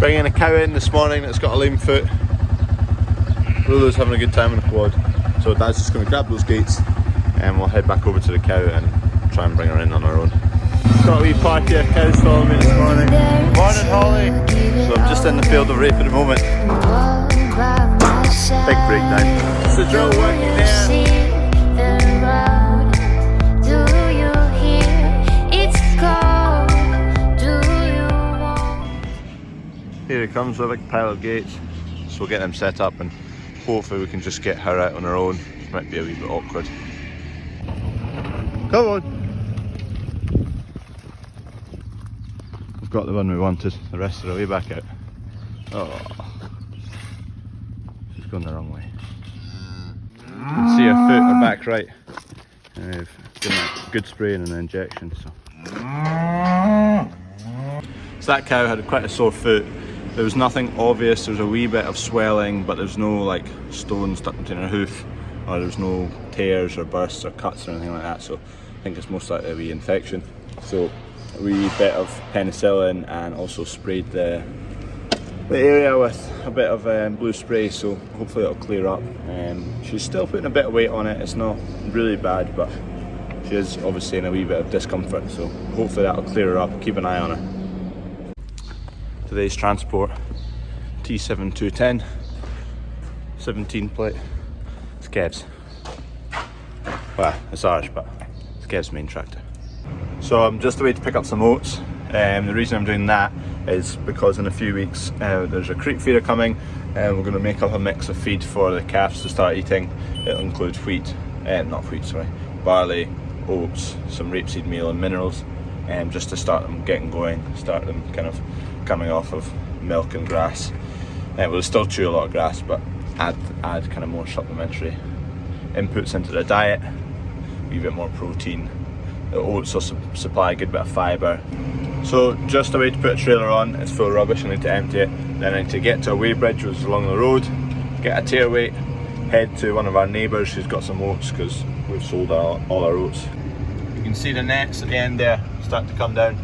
Bringing a cow in this morning that's got a lame foot. Lulu's having a good time on the quad, so Dad's just going to grab those gates and we'll head back over to the cow and try and bring her in on our own. Got a wee party of cows following me this morning. Morning, Holly! So I'm just in the field of rape at the moment. Big breakdown. It's the drill working there. Here it comes with a big pile of gates, so we'll get them set up and hopefully we can just get her out on her own. It might be a wee bit awkward. Come on! We've got the one we wanted, the rest are the way back out. Oh, she's gone the wrong way. You can see her foot, her back right. And we've given a good spray and an injection. So that cow had quite a sore foot. There was nothing obvious, there was a wee bit of swelling, but there's no like stone stuck between her hoof, or there's no tears or bursts or cuts or anything like that, so I think it's most likely a wee infection. So a wee bit of penicillin and also sprayed the area with a bit of blue spray, so hopefully it'll clear up. She's still putting a bit of weight on it, it's not really bad, but she is obviously in a wee bit of discomfort, so hopefully that'll clear her up. Keep an eye on her. Today's transport, T7210, 17 plate. It's Kev's. Well, it's ours, but it's Kev's main tractor. So I'm just away to pick up some oats. The reason I'm doing that is because in a few weeks there's a creep feeder coming, and we're going to make up a mix of feed for the calves to start eating. It'll include barley, oats, some rapeseed meal and minerals, just to start them getting going, start them kind of coming off of milk and grass. We'll still chew a lot of grass, but add kind of more supplementary inputs into the diet, a wee bit more protein. The oats will supply a good bit of fibre. So just a way to put a trailer on, it's full of rubbish, I need to empty it. Then I need to get to a weighbridge which is along the road, get a tear weight, head to one of our neighbours who's got some oats because we've sold all our oats. You can see the nets at the end there starting to come down.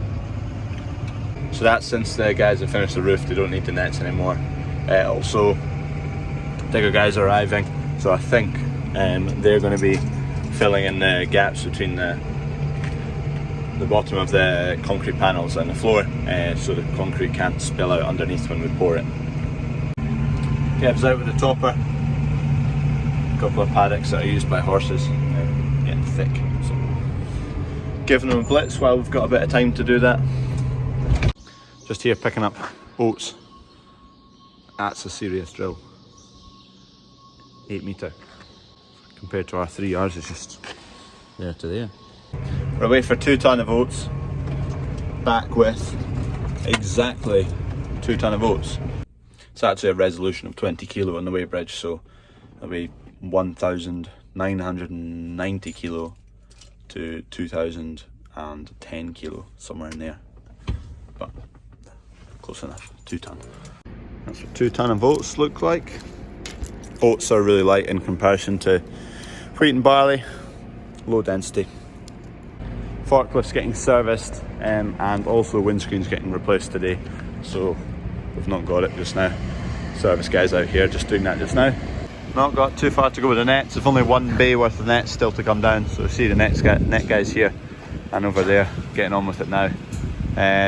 So that's since the guys have finished the roof, they don't need the nets anymore. Also, digger guys are arriving, so I think they're going to be filling in the gaps between the bottom of the concrete panels and the floor, so the concrete can't spill out underneath when we pour it. Kev's out with the topper. A couple of paddocks that are used by horses, getting thick. So giving them a blitz while we've got a bit of time to do that. Just here picking up oats. That's a serious drill. 8 metre. Compared to our 3, ours is just there to there. We're away for 2 tonne of oats. Back with exactly 2 tonne of oats. It's actually a resolution of 20 kilo on the weighbridge, so it'll be 1,990 kilo to 2,010 kilo, somewhere in there. But close enough, 2 tonne. That's what 2 tonne of oats look like. Oats are really light in comparison to wheat and barley, low density. Forklift's getting serviced, and also windscreen's getting replaced today, so we've not got it just now. Service guys out here just doing that just now. Not got too far to go with the nets. There's only 1 bay worth of nets still to come down, so see the net guys here and over there getting on with it now.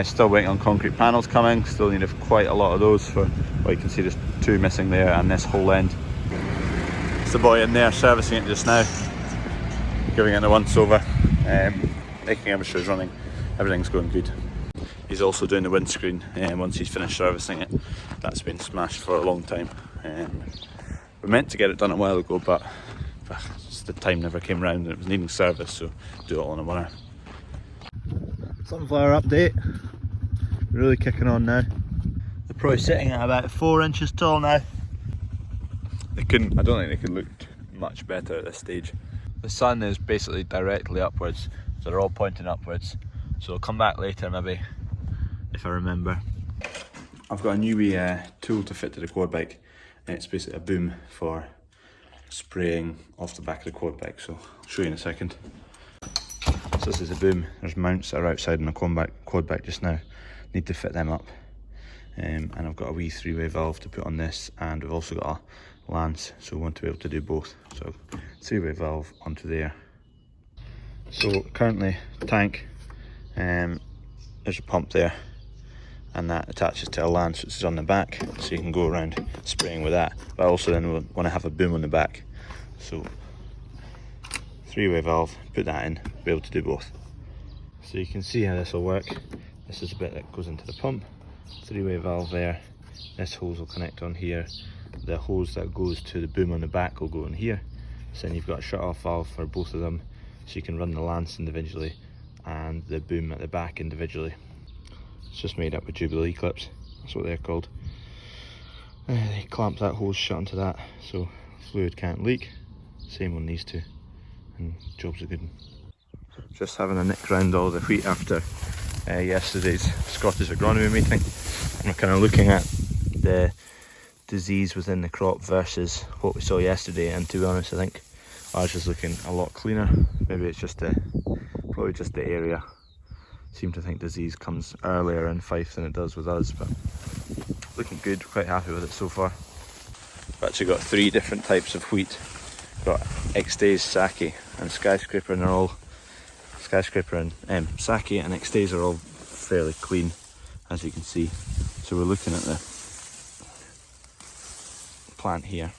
Still waiting on concrete panels coming, still need quite a lot of those. For, well, you can see there's 2 missing there and this whole end. It's the boy in there servicing it just now, giving it a once over, making sure it's running, everything's going good. He's also doing the windscreen once he's finished servicing it. That's been smashed for a long time. We meant to get it done a while ago, but just the time never came round and it was needing service, so do it all in a winner. Sunflower update, really kicking on now. They're probably sitting at about 4 inches tall now. I don't think they could look much better at this stage. The sun is basically directly upwards, so they're all pointing upwards. So I'll come back later maybe, if I remember. I've got a new tool to fit to the quad bike, and it's basically a boom for spraying off the back of the quad bike, so I'll show you in a second. So this is a boom. There's mounts that are outside on the quad bike just now. Need to fit them up. and I've got a wee 3-way valve to put on this, and we've also got a lance, so we want to be able to do both. So 3-way valve onto there. So currently tank, there's a pump there, and that attaches to a lance which is on the back, so you can go around spraying with that. But I also then want to have a boom on the back, so 3-way valve, put that in, be able to do both. So you can see how this will work. This is a bit that goes into the pump, 3-way valve there, this hose will connect on here, the hose that goes to the boom on the back will go in here, so then you've got a shut off valve for both of them, so you can run the lance individually and the boom at the back individually. It's just made up with Jubilee clips, that's what they're called. They clamp that hose shut onto that so fluid can't leak. Same on these two, and job's a good one. Just having a nick round all the wheat after yesterday's Scottish agronomy meeting. We're kind of looking at the disease within the crop versus what we saw yesterday, and to be honest I think ours is looking a lot cleaner. Maybe it's just probably just the area. Seem to think disease comes earlier in Fife than it does with us, but looking good, quite happy with it so far. We've actually got 3 different types of wheat. We've got X-Days, Saki and Skyscraper, and they're all Skyscraper and Saki and X-Days are all fairly clean, as you can see. So we're looking at the plant here.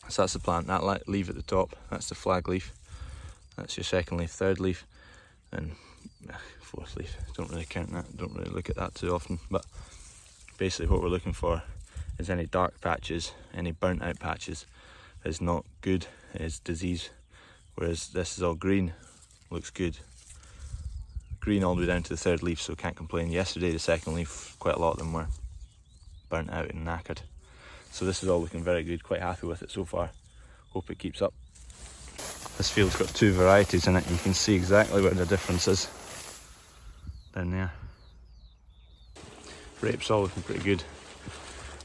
So that's the plant, that leaf at the top, that's the flag leaf. That's your second leaf, third leaf, and fourth leaf. Don't really count that, don't really look at that too often, but basically what we're looking for is any dark patches, any burnt out patches is not good, is disease. Whereas this is all green, looks good. Green all the way down to the third leaf, so can't complain. Yesterday the second leaf, quite a lot of them were burnt out and knackered. So this is all looking very good, quite happy with it so far. Hope it keeps up. This field's got 2 varieties in it, you can see exactly where the difference is down there. Rape's all looking pretty good.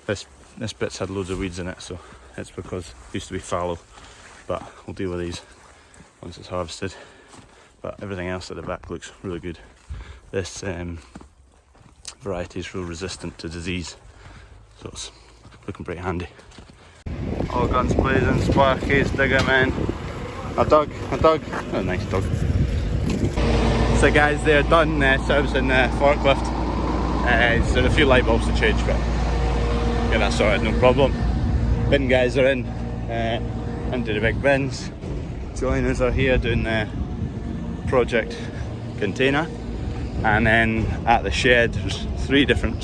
This bit's had loads of weeds in it, so it's because it used to be fallow, but we'll deal with these once it's harvested. But everything else at the back looks really good. This variety is real resistant to disease, so it's looking pretty handy. All guns blazing, Sparky's, dig it man. I dug, oh nice dug. So guys, they're done servicing the forklift. So there are a few light bulbs to change, but get that sorted, no problem. Bin guys are in, into the big bins. Joiners are here doing the project container. And then at the shed, there's 4 different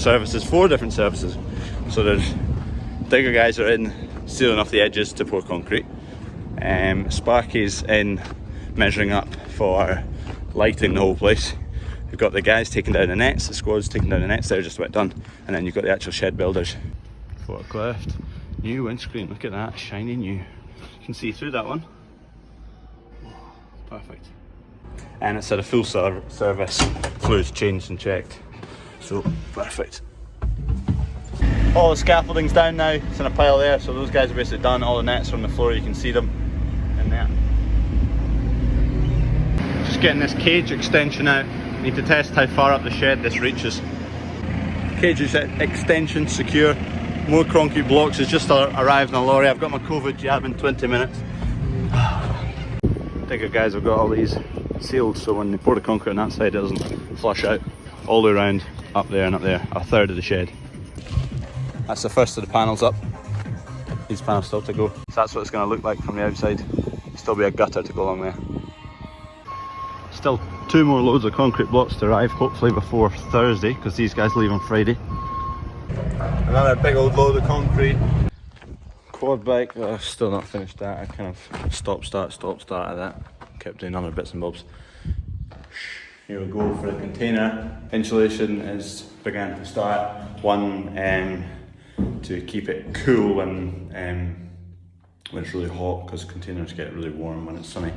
services. So there's digger guys are in, sealing off the edges to pour concrete. Sparky's in measuring up for lighting the whole place. We've got the guys taking down the nets, the squad's taking down the nets, they're just about done. And then you've got the actual shed builders. Forklift, new windscreen, look at that, shiny new. You can see through that one. Perfect. And it's had a full service, fluids changed and checked. So, perfect. All the scaffolding's down now, it's in a pile there, so those guys are basically done. All the nets are on the floor, you can see them in there. Just getting this cage extension out. Need to test how far up the shed this reaches. Cage extension secure. More concrete blocks has just arrived in a lorry. I've got my COVID jab in 20 minutes. Digger guys have got all these sealed, so when they pour the concrete on that side it doesn't flush out all the way around, up there and up there, a third of the shed. That's the first of the panels up. These panels still to go. So that's what it's going to look like from the outside. Still be a gutter to go along there. Still 2 more loads of concrete blocks to arrive, hopefully before Thursday, because these guys leave on Friday. Another big old load of concrete. Quad bike, I've still not finished that. I kind of stop start at that. Kept doing other bits and bobs. Here we go for the container. Insulation is began to start. 1 to keep it cool when it's really hot, because containers get really warm when it's sunny.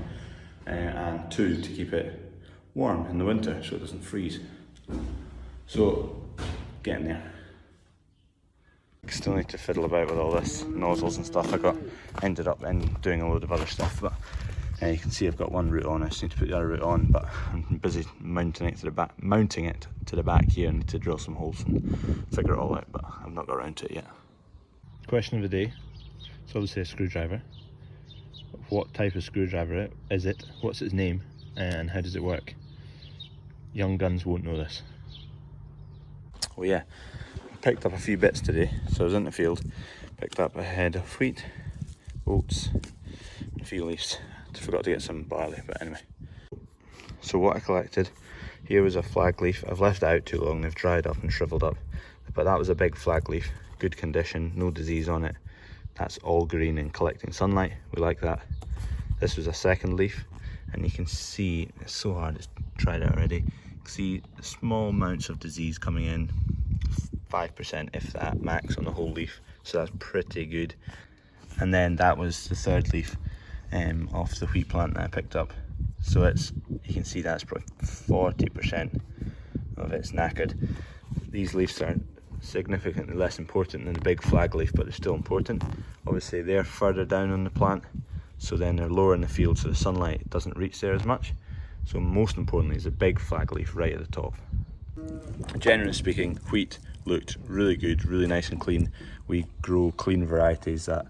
And 2 to keep it warm in the winter so it doesn't freeze. So getting there. Still need to fiddle about with all this nozzles and stuff. Ended up in doing a load of other stuff, but You can see I've got one root on. I just need to put the other root on, but I'm busy mounting it to the back here. I need to drill some holes and figure it all out, but I've not got around to it yet. Question of the day. It's obviously a screwdriver. What type of screwdriver is it? What's its name? And how does it work? Young guns won't know this. Well, yeah, I picked up a few bits today. So I was in the field, picked up a head of wheat, oats, and a few leaves. I forgot to get some barley, but anyway. So what I collected, here was a flag leaf. I've left it out too long, they've dried up and shriveled up. But that was a big flag leaf, good condition, no disease on it. That's all green and collecting sunlight, we like that. This was a second leaf, and you can see, it's so hard, it's dried out already. You can see small amounts of disease coming in, 5% if that, max on the whole leaf. So that's pretty good. And then that was the third leaf off the wheat plant that I picked up. So it's, you can see that's probably 40% of it's knackered. These leaves are significantly less important than the big flag leaf, but they're still important. Obviously they're further down on the plant, so then they're lower in the field, so the sunlight doesn't reach there as much. So most importantly is the big flag leaf right at the top. Generally speaking, wheat looked really good, really nice and clean. We grow clean varieties that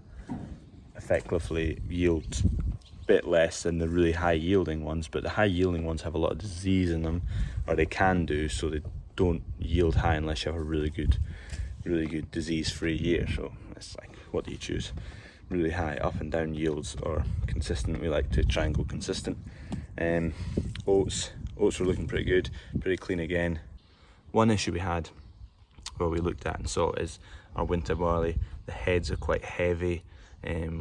effectively yield a bit less than the really high yielding ones, but the high yielding ones have a lot of disease in them, or they can do, so they don't yield high unless you have a really good disease-free year. So it's like, what do you choose? Really high up and down yields or consistent? We like to try and go consistent. Oats were looking pretty good, pretty clean again. One issue we had, well, we looked at and saw, is our winter barley. The heads are quite heavy,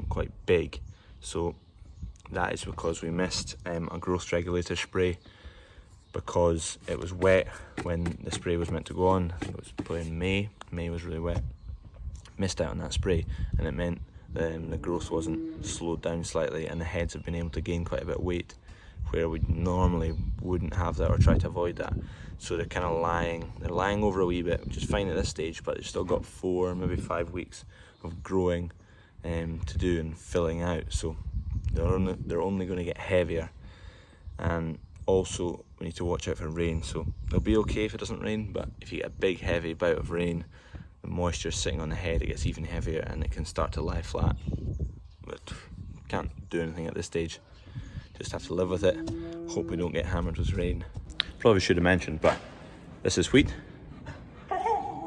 quite big, so that is because we missed a growth regulator spray because it was wet when the spray was meant to go on. I think it was probably in May. May was really wet. Missed out on that spray, and it meant the growth wasn't slowed down slightly, and the heads have been able to gain quite a bit of weight where we normally wouldn't have that or try to avoid that. So they're kind of lying over a wee bit, which is fine at this stage, but they've still got 4, maybe 5 weeks of growing to do and filling out. So they're only going to get heavier, and also we need to watch out for rain. So they'll be okay if it doesn't rain, but if you get a big heavy bout of rain, the moisture sitting on the head, it gets even heavier and it can start to lie flat. But can't do anything at this stage, just have to live with it, hope we don't get hammered with rain. Probably should have mentioned, but this is wheat,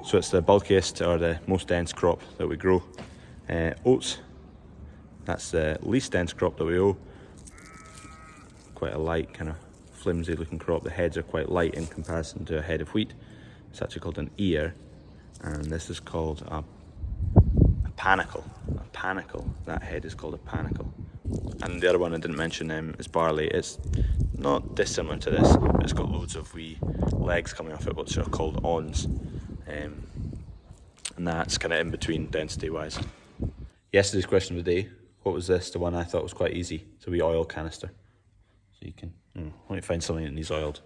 so it's the bulkiest or the most dense crop that we grow. Oats, that's the least dense crop that we grow. Quite a light, kind of flimsy looking crop. The heads are quite light in comparison to a head of wheat. It's actually called an ear, and this is called a panicle. A panicle, that head is called a panicle. And the other one I didn't mention is barley. It's not dissimilar to this, but it's got loads of wee legs coming off it, which are called awns. And that's kind of in between density wise. Yesterday's question of the day, what was this? The one I thought was quite easy. It's a wee oil canister. So you can, let me find something that needs oiled.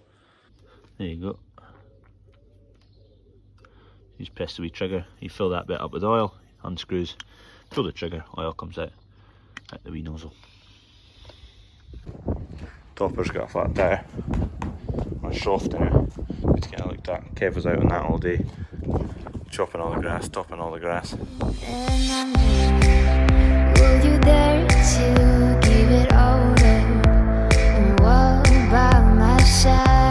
There you go. You just press the wee trigger, you fill that bit up with oil, unscrews, pull the trigger, oil comes out the wee nozzle. Topper's got a flat tire, or a shaft in it. Need to get it looked at. Kev was out on that all day, chopping all the grass, topping all the grass. Will you dare to give it over and walk by my side?